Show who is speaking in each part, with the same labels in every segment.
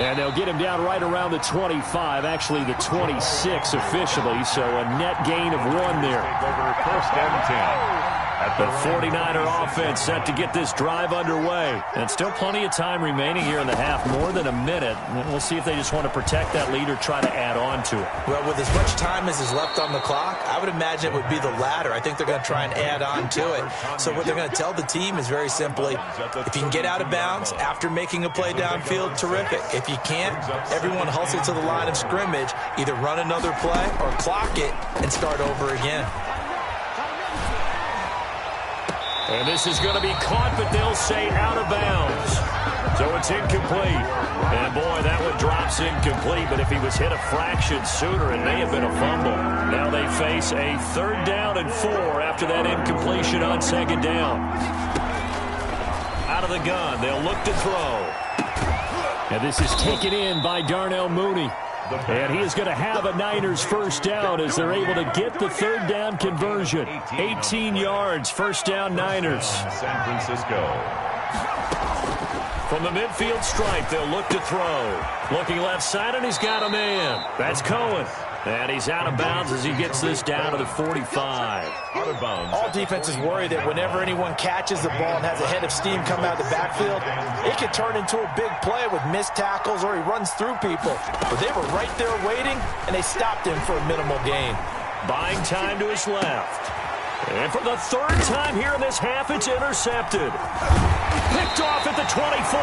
Speaker 1: And they'll get him down right around the 25, actually the 26 officially, so a net gain of 1 there.
Speaker 2: First and 10.
Speaker 1: The 49er offense set to get this drive underway. And still plenty of time remaining here in the half, more than a minute. And we'll see if they just want to protect that lead or try to add on to it.
Speaker 3: Well, with as much time as is left on the clock, I would imagine it would be the latter. I think they're going to try and add on to it. So what they're going to tell the team is very simply, if you can get out of bounds after making a play downfield, terrific. If you can't, everyone hustle to the line of scrimmage, either run another play or clock it and start over again.
Speaker 1: And this is going to be caught, but they'll say out of bounds. So it's incomplete. And, boy, that one drops incomplete. But if he was hit a fraction sooner, it may have been a fumble. Now they face a 3rd down and 4 after that incompletion on 2nd down. Out of the gun, they'll look to throw. And this is taken in by Darnell Mooney. And he is going to have a Niners first down as they're able to get the 3rd down conversion. 18 yards, first down Niners.
Speaker 2: San Francisco.
Speaker 1: From the midfield stripe, they'll look to throw. Looking left side, and he's got a man. That's Cohen. And he's out of bounds as he gets this down to the 45.
Speaker 2: Out of bounds.
Speaker 3: All defenses worry that whenever anyone catches the ball and has a head of steam coming out of the backfield, it can turn into a big play with missed tackles or he runs through people. But they were right there waiting, and they stopped him for a minimal gain.
Speaker 1: Buying time to his left. And for the 3rd time here in this half, it's intercepted. Picked off at the 24.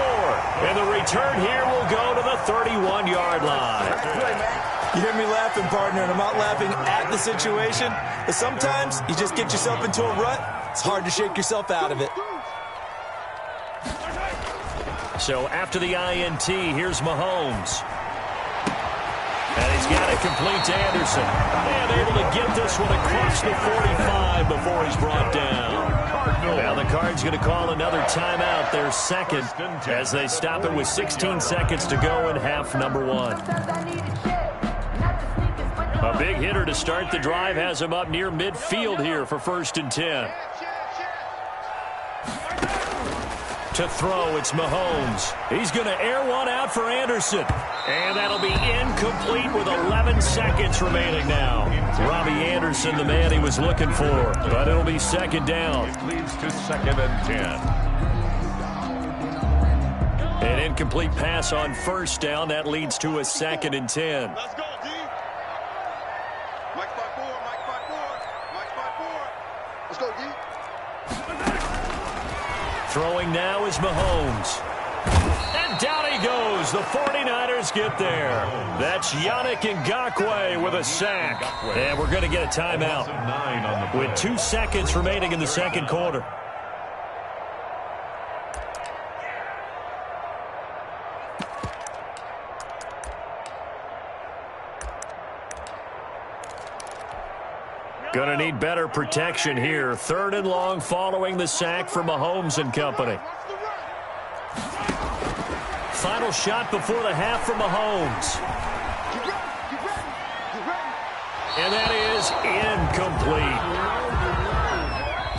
Speaker 1: And the return here will go to the 31-yard line.
Speaker 3: You hear me laughing, partner, and I'm not laughing at the situation. But sometimes you just get yourself into a rut. It's hard to shake yourself out of it.
Speaker 1: So after the INT, here's Mahomes. And he's got it complete to Anderson. And able to get this one across the 45 before he's brought down. Now the Cards going to call another timeout, their 2nd, as they stop it with 16 seconds to go in half number 1. A big hitter to start the drive has him up near midfield here for 1st and 10. To throw, it's Mahomes. He's going to air one out for Anderson. And that'll be incomplete with 11 seconds remaining now. Robbie Anderson, the man he was looking for. But it'll be 2nd down.
Speaker 2: It leads to 2nd and 10.
Speaker 1: An incomplete pass on 1st down. That leads to a 2nd and 10.
Speaker 4: Let's go, D. Mike 5-4, Mike 5-4, Mike 5-4. Let's go, D.
Speaker 1: Throwing now is Mahomes. And down he goes. The 49ers get there. That's Yannick Ngakoue with a sack. And we're going to get a timeout with 2 seconds remaining in the 2nd quarter. Going to need better protection here. 3rd and long following the sack for Mahomes and company. Final shot before the half for Mahomes. And that is incomplete.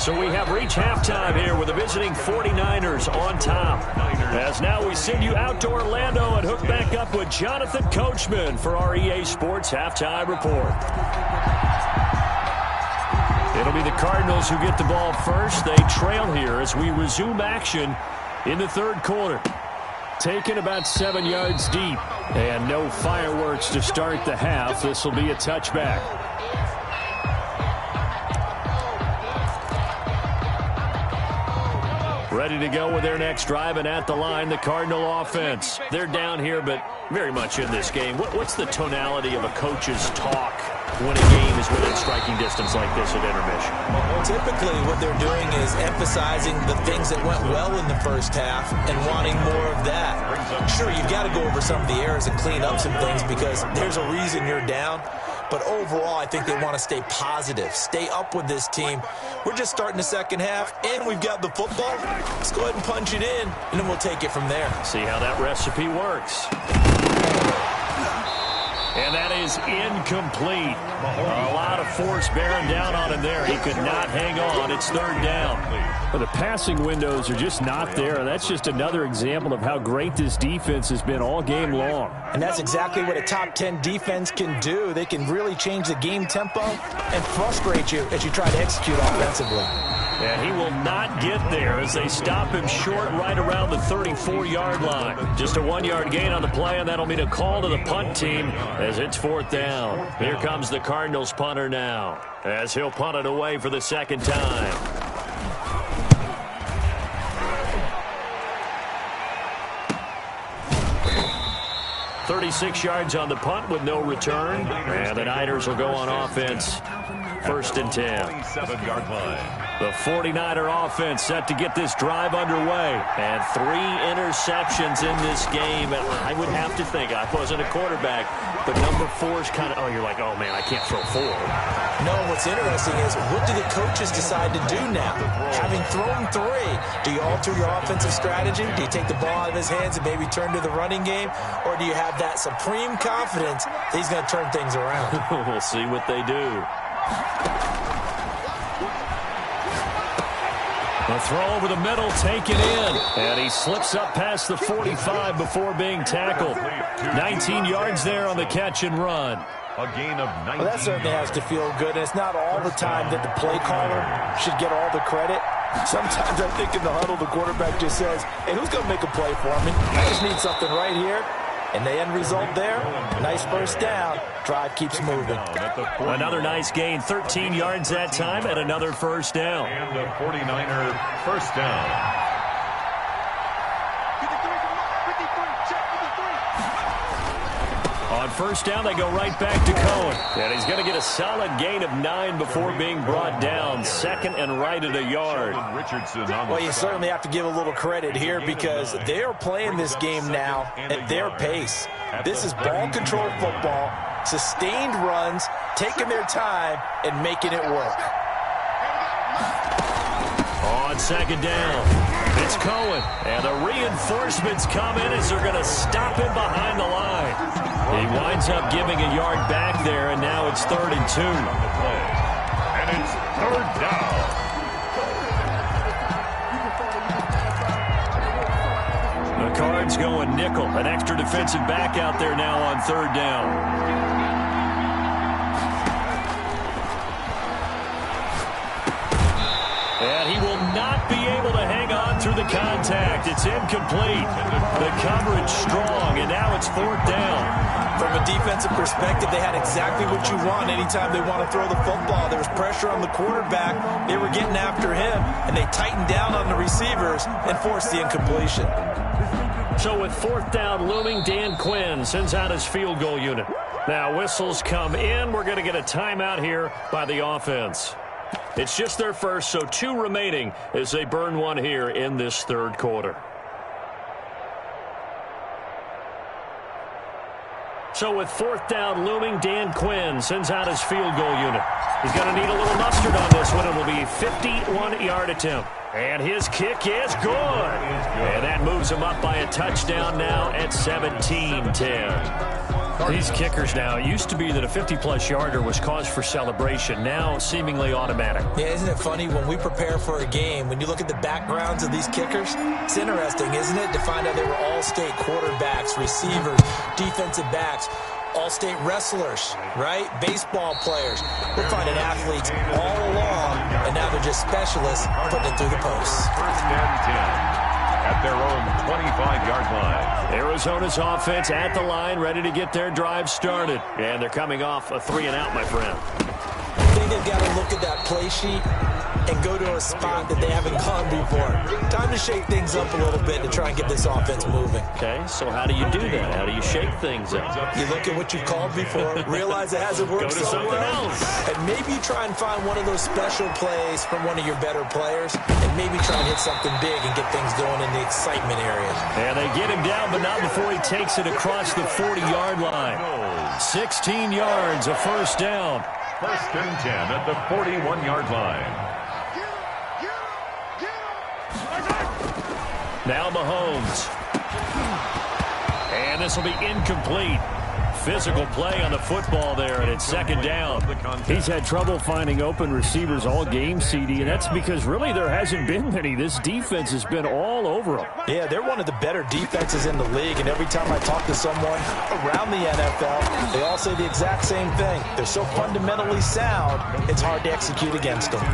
Speaker 1: So we have reached halftime here with the visiting 49ers on top. As now we send you out to Orlando and hook back up with Jonathan Coachman for our EA Sports Halftime Report. It'll be the Cardinals who get the ball first. They trail here as we resume action in the 3rd quarter. Taken about 7 yards deep. And no fireworks to start the half. This will be a touchback. Ready to go with their next drive, and at the line, the Cardinal offense. They're down here, but very much in this game. What's the tonality of a coach's talk when a game is within striking distance like this at intermission?
Speaker 3: Well, typically what they're doing is emphasizing the things that went well in the first half and wanting more of that. Sure, you've got to go over some of the errors and clean up some things because there's a reason you're down. But overall, I think they want to stay positive, stay up with this team. We're just starting the second half, and we've got the football. Let's go ahead and punch it in, and then we'll take it from there.
Speaker 1: See how that recipe works. And that is incomplete. A lot of force bearing down on him there. He could not hang on. It's third down.
Speaker 5: Well, the passing windows are just not there, and that's just another example of how great this defense has been all game long.
Speaker 3: And that's exactly what a top 10 defense can do. They can really change the game tempo and frustrate you as you try to execute offensively.
Speaker 1: And he will not get there as they stop him short right around the 34-yard line. Just a 1-yard gain on the play, and that'll mean a call to the punt team as it's fourth down. Here comes the Cardinals punter now as he'll punt it away for the second time. 36 yards on the punt with no return. And the Niners will go on offense. First and 10.
Speaker 2: 27-yard line.
Speaker 1: The 49er offense set to get this drive underway. And 3 interceptions in this game. And I would have to think, I wasn't a quarterback, but number 4 is kind of, oh, you're like, oh, man, I can't throw 4.
Speaker 3: No, what's interesting is what do the coaches decide to do now? Having thrown 3, do you alter your offensive strategy? Do you take the ball out of his hands and maybe turn to the running game? Or do you have that supreme confidence that he's going to turn things around?
Speaker 1: We'll see what they do. The throw over the middle, taken in. And he slips up past the 45 before being tackled. 19 yards there on the catch and run.
Speaker 2: A gain of 19.
Speaker 3: Well, that certainly has to feel good. And it's not all the time that the play caller should get all the credit. Sometimes I think in the huddle, the quarterback just says, hey, who's going to make a play for me? I just need something right here. And the end result there, nice first down. Drive keeps moving.
Speaker 1: Another nice gain, 13 yards that time, and another first down.
Speaker 2: And the 49er first down.
Speaker 1: On first down, they go right back to Cohen. And he's going to get a solid gain of 9 before being brought down. Second and right at a yard.
Speaker 3: Well, you certainly have to give a little credit here because they are playing this game now at their pace. This is ball control football, sustained runs, taking their time, and making it work.
Speaker 1: On second down, it's Cohen. And the reinforcements come in as they're going to stop him behind the line. He winds up giving a yard back there, and now it's 3rd and 2.
Speaker 2: And it's 3rd down.
Speaker 1: The Cards going nickel. An extra defensive back out there now on 3rd down. And he will not be able to hang on through the contact. It's incomplete. The coverage strong, and now it's 4th down.
Speaker 3: From a defensive perspective, they had exactly what you want anytime they want to throw the football. There was pressure on the quarterback. They were getting after him, and they tightened down on the receivers and forced the incompletion.
Speaker 1: So with 4th down looming, Dan Quinn sends out his field goal unit. Now whistles come in. We're going to get a timeout here by the offense. It's just their first, so 2 remaining as they burn one here in this 3rd quarter. So with 4th down looming, Dan Quinn sends out his field goal unit. He's going to need a little mustard on this one. It'll be a 51-yard attempt. And his kick is good. And that moves him up by a touchdown now at 17-10. These kickers now, it used to be that a 50-plus yarder was cause for celebration. Now seemingly automatic.
Speaker 3: Yeah, isn't it funny when we prepare for a game, when you look at the backgrounds of these kickers, it's interesting, isn't it, to find out they were all-state quarterbacks, receivers, defensive backs, all-state wrestlers, right? Baseball players. We're finding athletes all along, and now they're just specialists putting it through the posts.
Speaker 2: 1st and 10. At their own 25-yard line.
Speaker 1: Arizona's offense at the line, ready to get their drive started. And they're coming off a 3-and-out, my friend.
Speaker 3: I think they've got to look at that play sheet and go to a spot that they haven't gone before. Time to shake things up a little bit to try and get this offense moving.
Speaker 1: Okay, so how do you do that? How do you shake things up?
Speaker 3: You look at what you've called before, realize it hasn't worked so well, and maybe you try and find one of those special plays from one of your better players, and maybe try and hit something big and get things going in the excitement area.
Speaker 1: And they get him down, but not before he takes it across the 40-yard line. 16 yards, a first down.
Speaker 2: 1st and 10 at the 41-yard line.
Speaker 1: Now Mahomes. And this will be incomplete. physical play on the football there, and it's second down.
Speaker 5: He's had trouble finding open receivers all game, CD, and that's because really there hasn't been many. This defense has been all over them.
Speaker 3: Yeah, they're one of the better defenses in the league, and every time I talk to someone around the NFL, they all say the exact same thing. They're so fundamentally sound, it's hard to execute against them.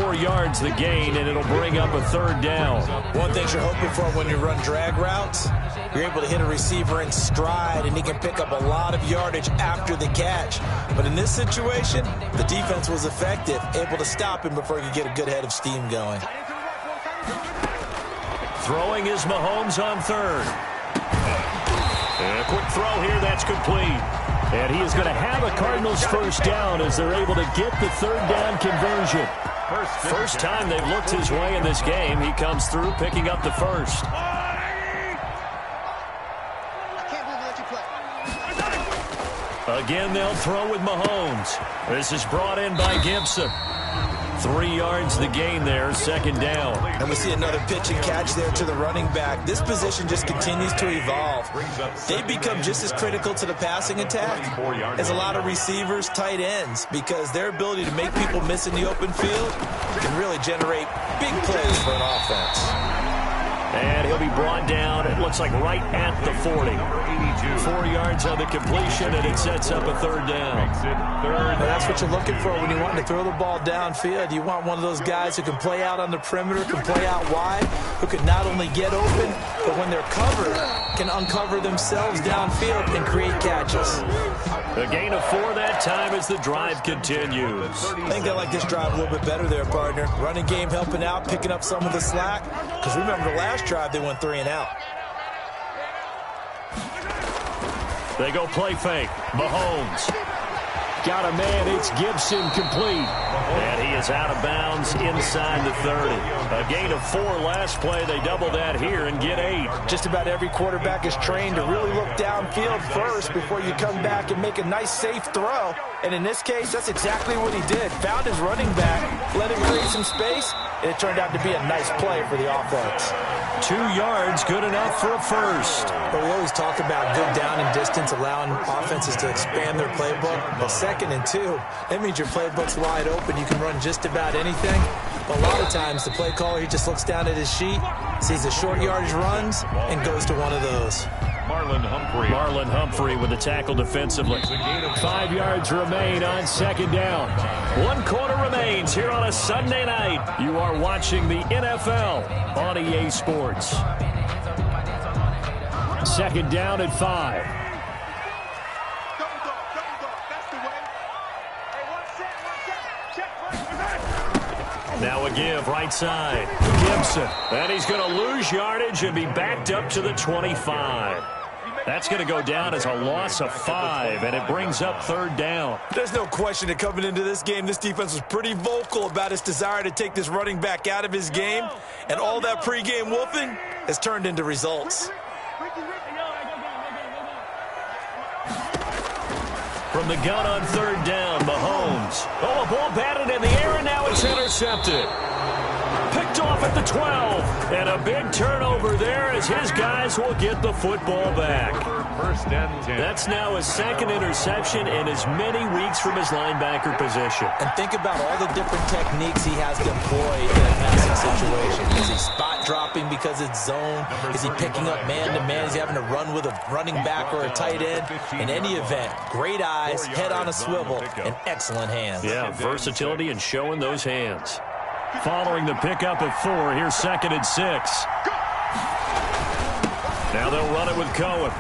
Speaker 1: 4 yards the gain, and it'll bring up a third down.
Speaker 3: One thing you're hoping for when you run drag routes, you're able to hit a receiver in stride, and he can pick up a lot of yardage after the catch. But in this situation, the defense was effective, able to stop him before he could get a good head of steam going.
Speaker 1: Throwing is Mahomes on third. And a quick throw here, that's complete. And he is going to have a Cardinals first down as they're able to get the third down conversion. First time they've looked his way in this game. He comes through picking up the first. Again, they'll throw with Mahomes. This is brought in by Gibson. 3 yards the gain there, second down.
Speaker 3: And we see another pitch and catch there to the running back. This position just continues to evolve. They become just as critical to the passing attack as a lot of receivers, tight ends, because their ability to make people miss in the open field can really generate big plays for an offense.
Speaker 1: And he'll be brought down, it looks like right at the 40. 4 yards on the completion, and it sets up a third down.
Speaker 3: And that's what you're looking for when you want to throw the ball downfield. You want one of those guys who can play out on the perimeter, can play out wide, who can not only get open, but when they're covered, can uncover themselves downfield and create catches.
Speaker 1: A gain of 4 that time as the drive continues.
Speaker 3: I think they like this drive a little bit better there, partner. Running game helping out, picking up some of the slack. Because remember the last drive, they went 3 and out.
Speaker 1: They go play fake. Mahomes.
Speaker 5: Got a man, it's Gibson, complete.
Speaker 1: And he is out of bounds inside the 30. A gain of 4 last play. They double that here and get 8.
Speaker 3: Just about every quarterback is trained to really look downfield first before you come back and make a nice, safe throw. And in this case, that's exactly what he did. Found his running back, let him create some space, and it turned out to be a nice play for the offense.
Speaker 1: 2 yards, good enough for a first.
Speaker 3: But we always talk about good down and distance, allowing offenses to expand their playbook. Well, 2nd and 2, that means your playbook's wide open. You can run just about anything. But a lot of times, the play caller, he just looks down at his sheet, sees the short yardage runs, and goes to one of those.
Speaker 1: Marlon Humphrey with the tackle defensively.
Speaker 5: 5 yards remain on second down.
Speaker 1: 1 quarter remains here on a Sunday night. You are watching the NFL on EA Sports.
Speaker 5: Second down at 5.
Speaker 1: Now a give right side. Gibson. And he's going to lose yardage and be backed up to the 25. That's going to go down as a loss of 5, and it brings up third down.
Speaker 3: There's no question that coming into this game, this defense was pretty vocal about its desire to take this running back out of his game, and all that pregame wolfing has turned into results.
Speaker 1: From the gun on third down, Mahomes. Oh, a ball batted in the air, and now it's intercepted. Picked off at the 12. And a big turnover there as his guys will get the football back.
Speaker 2: First and 10.
Speaker 1: That's now his 2nd interception in as many weeks from his linebacker position.
Speaker 3: And think about all the different techniques he has to employ in a passing situation. Is he spot dropping because it's zone? Is he picking up man-to-man? Is he having to run with a running back or a tight end? In any event, great eyes, head on a swivel, and excellent hands.
Speaker 1: Yeah, versatility and showing those hands. Following the pickup of 4, here's 2nd and 6. Now they'll run it with Cohen.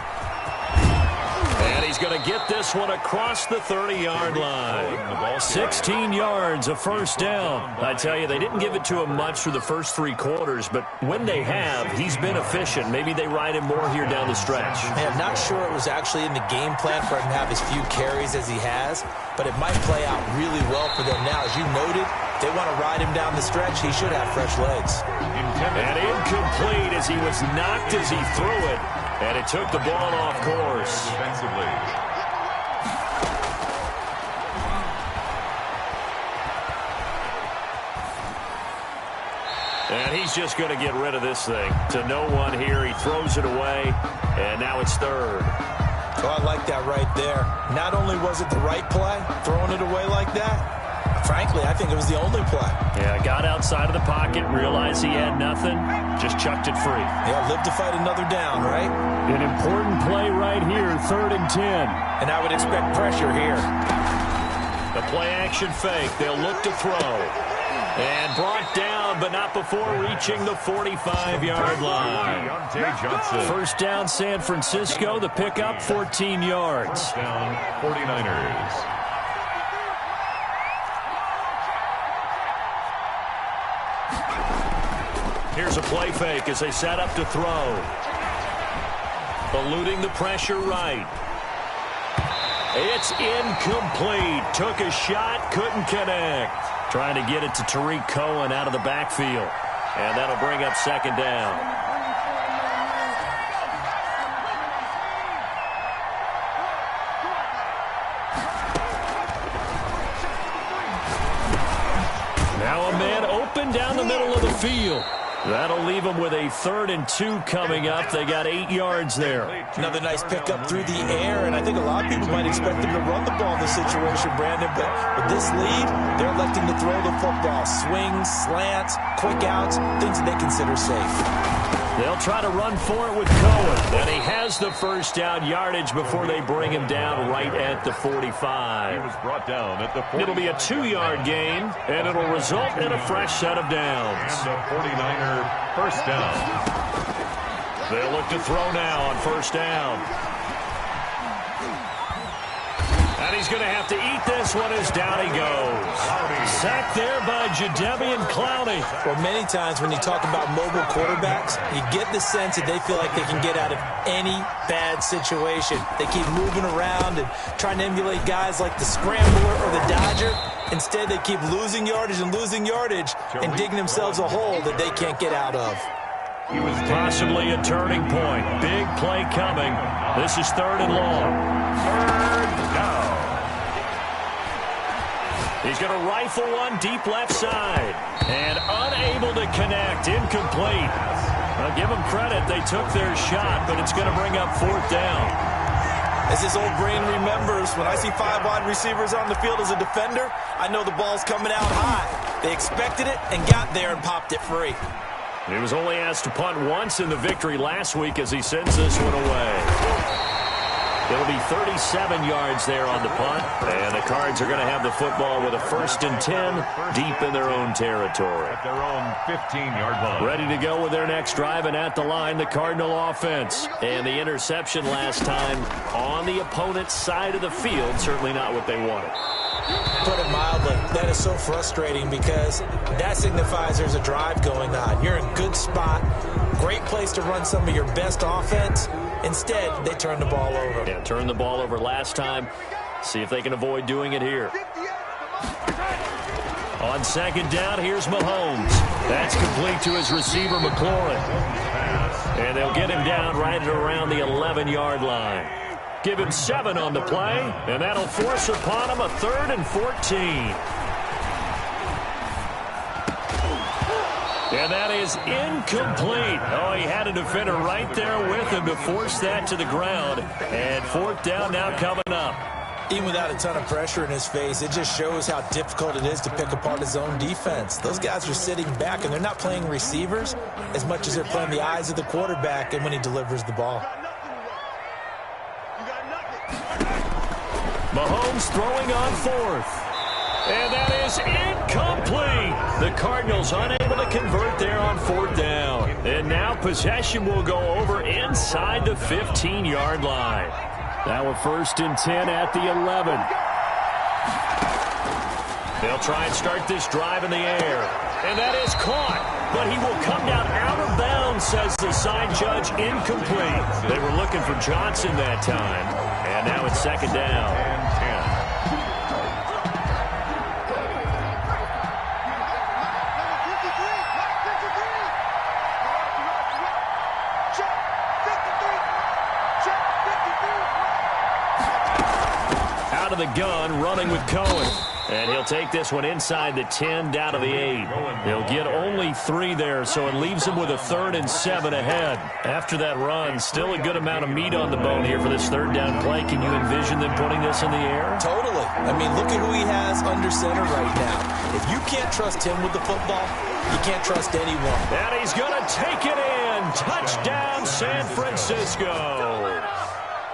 Speaker 1: And he's going to get this one across the 30-yard line. 16 yards, a first down. I tell you, they didn't give it to him much through the first 3 quarters, but when they have, he's been efficient. Maybe they ride him more here down the stretch.
Speaker 3: Hey, I'm not sure it was actually in the game plan for him to have as few carries as he has, but it might play out really well for them now. As you noted, they want to ride him down the stretch. He should have fresh legs.
Speaker 1: And incomplete as he was knocked as he threw it. And it took the ball off course.
Speaker 2: Defensively.
Speaker 1: And he's just going to get rid of this thing. To no one here. He throws it away. And now it's 3rd.
Speaker 3: Oh, I like that right there. Not only was it the right play, throwing it away like that, frankly, I think it was the only play.
Speaker 5: Yeah, got outside of the pocket, realized he had nothing, just chucked it free.
Speaker 3: Yeah, live to fight another down, right?
Speaker 5: An important play right here, 3rd and 10.
Speaker 3: And I would expect pressure here.
Speaker 1: The play-action fake. They'll look to throw. And brought down, but not before reaching the 45-yard line. First down, San Francisco. The pickup, 14 yards.
Speaker 2: First down, 49ers.
Speaker 1: Here's a play fake as they set up to throw. Eluding the pressure right. It's incomplete. Took a shot, couldn't connect. Trying to get it to Tariq Cohen out of the backfield. And that'll bring up 2nd down. Now a man open down the middle of the field. That'll leave them with a 3rd and 2 coming up. They got 8 yards there.
Speaker 3: Another nice pickup through the air, and I think a lot of people might expect them to run the ball in this situation, Brandon, but with this lead, they're electing to throw the football. Swings, slants, quick outs, things that they consider safe.
Speaker 1: They'll try to run for it with Cohen. And he has the first down yardage before they bring him down right at the 45.
Speaker 2: He was brought down at the 45.
Speaker 1: It'll be a 2-yard gain, and it'll result in a fresh set of downs.
Speaker 2: And the 49er first down.
Speaker 1: They'll look to throw now on 1st down. And he's going to have to eat this one as down he goes. Sacked there by Jadeveon Clowney.
Speaker 3: Well, many times when you talk about mobile quarterbacks, you get the sense that they feel like they can get out of any bad situation. They keep moving around and trying to emulate guys like the Scrambler or the Dodger. Instead, they keep losing yardage and digging themselves a hole that they can't get out of.
Speaker 1: He was possibly a turning point. Big play coming. This is 3rd and long.
Speaker 2: 3rd down.
Speaker 1: He's going to rifle one deep left side. And unable to connect. Incomplete. Well, give them credit. They took their shot, but it's going to bring up 4th down.
Speaker 3: As his old brain remembers, when I see 5 wide receivers on the field as a defender, I know the ball's coming out high. They expected it and got there and popped it free.
Speaker 1: He was only asked to punt once in the victory last week as he sends this one away. It'll be 37 yards there on the punt, and the Cards are going to have the football with a 1st and 10 deep in their own territory.
Speaker 2: At their own 15-yard line.
Speaker 1: Ready to go with their next drive, and at the line, the Cardinal offense. And the interception last time on the opponent's side of the field, certainly not what they wanted.
Speaker 3: Put it mildly, that is so frustrating because that signifies there's a drive going on. You're in a good spot, great place to run some of your best offense. Instead, they turn the ball over.
Speaker 1: Yeah, turned the ball over last time. See if they can avoid doing it here. On 2nd down, here's Mahomes. That's complete to his receiver, McLaurin. And they'll get him down right at around the 11-yard line. Give him 7 on the play, and that'll force upon him a 3rd and 14. And that is incomplete. Oh, he had a defender right there with him to force that to the ground. And 4th down now coming up.
Speaker 3: Even without a ton of pressure in his face, it just shows how difficult it is to pick apart his own defense. Those guys are sitting back, and they're not playing receivers as much as they're playing the eyes of the quarterback and when he delivers the ball.
Speaker 1: Mahomes throwing on 4th. And that is incomplete. The Cardinals unable to convert there on 4th down. And now possession will go over inside the 15-yard line. Now a 1st and 10 at the 11. They'll try and start this drive in the air. And that is caught. But he will come down out of bounds, says the side judge. Incomplete. They were looking for Johnson that time. And now it's 2nd down.
Speaker 2: And 10.
Speaker 1: Out of the gun, running with Cohen. And he'll take this one inside the 10 down to the 8. He'll get only 3 there, so it leaves him with a 3rd and 7 ahead. After that run, still a good amount of meat on the bone here for this 3rd down play. Can you envision them putting this in the air?
Speaker 3: Totally. I mean, look at who he has under center right now. If you can't trust him with the football, you can't trust anyone.
Speaker 1: And he's going to take it in. Touchdown, San Francisco.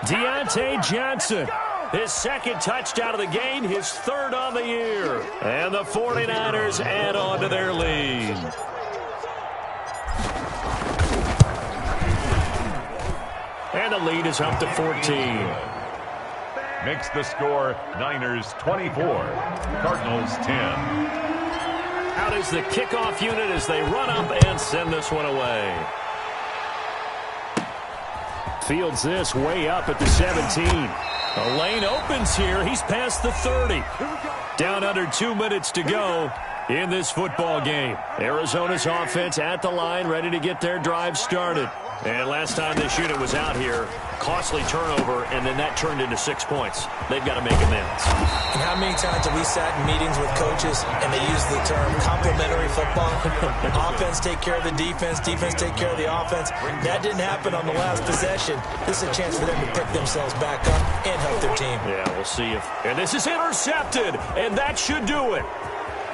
Speaker 1: Deontay Johnson. His 2nd touchdown of the game, his 3rd on the year. And the 49ers add on to their lead. And the lead is up to 14.
Speaker 2: Makes the score Niners 24, Cardinals 10.
Speaker 1: Out is the kickoff unit as they run up and send this one away. Fields this way up at the 17. The lane opens here. He's past the 30. Down under 2 minutes to go in this football game. Arizona's offense at the line, ready to get their drive started. And last time this unit was out here, costly turnover, and then that turned into 6 points. They've got to make amends.
Speaker 3: And how many times have we sat in meetings with coaches and they use the term complementary football? Offense take care of the defense, defense take care of the offense. That didn't happen on the last possession. This is a chance for them to pick themselves back up and help their team.
Speaker 1: Yeah, we'll see if... And this is intercepted, and that should do it.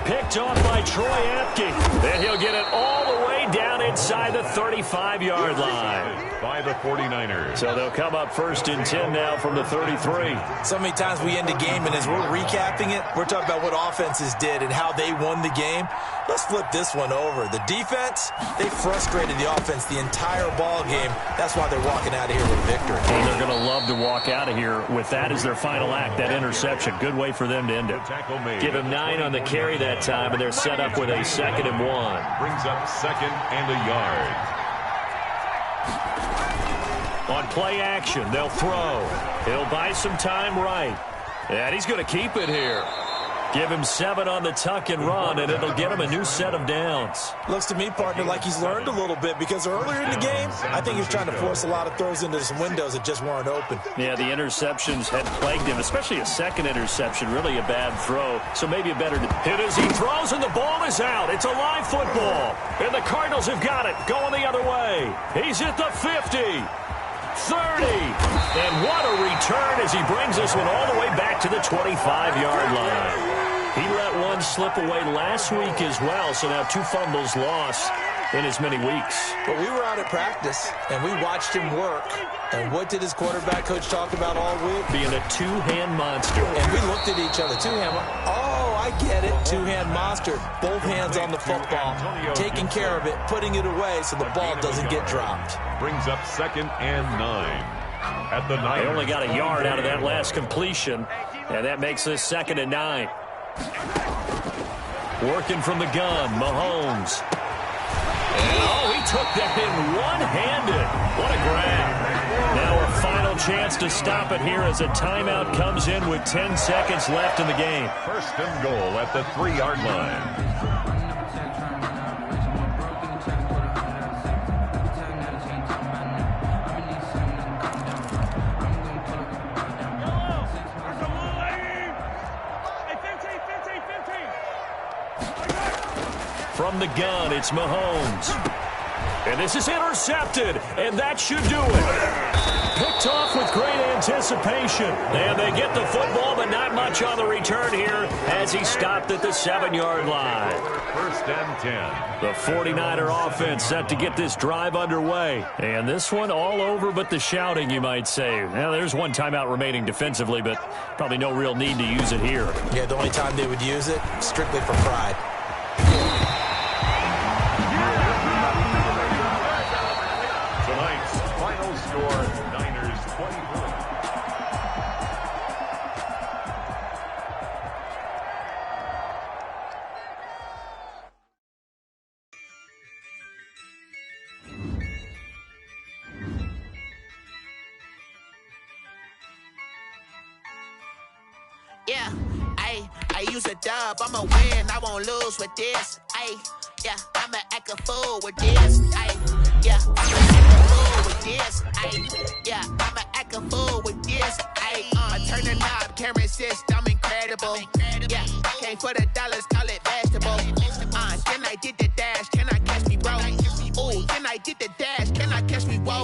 Speaker 1: Picked off by Troy Apke. Then he'll get it all the way down inside the 35-yard line.
Speaker 2: By the 49ers.
Speaker 1: So they'll come up 1st and 10 now from the 33.
Speaker 3: So many times we end a game, and as we're recapping it, we're talking about what offenses did and how they won the game. Let's flip this one over. The defense, they frustrated the offense the entire ball game. That's why they're walking out of here with a victory.
Speaker 1: And they're going to love to walk out of here with that as their final act, that interception. Good way for them to end it. Give him 9 on the carry that time, and they're set up with a 2nd and 1.
Speaker 2: Brings up 2nd and a yard.
Speaker 1: On play action, they'll throw. He'll buy some time right. And he's going to keep it here. Give him 7 on the tuck and run, and it'll get him a new set of downs.
Speaker 3: Looks to me, partner, like he's learned a little bit, because earlier in the game, I think he was trying to force a lot of throws into some windows that just weren't open.
Speaker 1: Yeah, the interceptions had plagued him, especially a 2nd interception, really a bad throw. So maybe a better hit as he throws, and the ball is out. It's a live football, and the Cardinals have got it, going the other way. He's at the 50. 30, and what a return as he brings this one all the way back to the 25-yard line. He let one slip away last week as well, so now 2 fumbles lost in as many weeks.
Speaker 3: But we were out at practice, and we watched him work. And what did his quarterback coach talk about all week?
Speaker 1: Being a 2-hand monster.
Speaker 3: And we looked at each other. 2-hand. Oh, I get it. 2-hand monster. Both hands on the football. Taking care of it, putting it away so the ball doesn't get dropped.
Speaker 2: Brings up 2nd and 9. At the 9.
Speaker 1: They only got a yard out of that last completion, and that makes this 2nd and 9. Working from the gun, Mahomes. And, oh, he took that in one-handed. What a grab. Now a final chance to stop it here as a timeout comes in with 10 seconds left in the game.
Speaker 2: 1st and goal at the 3-yard line.
Speaker 1: From the gun, it's Mahomes. And this is intercepted, and that should do it. Picked off with great anticipation. And they get the football, but not much on the return here as he stopped at the 7-yard line.
Speaker 2: 1st and 10.
Speaker 1: The 49er offense set to get this drive underway. And this one all over but the shouting, you might say. Now, there's one timeout remaining defensively, but probably no real need to use it here.
Speaker 3: Yeah, the only time they would use it, strictly for pride.
Speaker 2: Tonight's final score, Niners 24.
Speaker 6: Yeah, I use a dub, I'ma win, I won't lose with this. Yeah, I'ma act a fool with this. Yeah, I'ma act a fool with this. Yeah, I'ma act a fool with this. I turn the knob, camera assist, I'm incredible. Yeah, came for the dollars, call it vegetable. Then I did the dash, can I catch me, bro? Ooh, then I did the dash.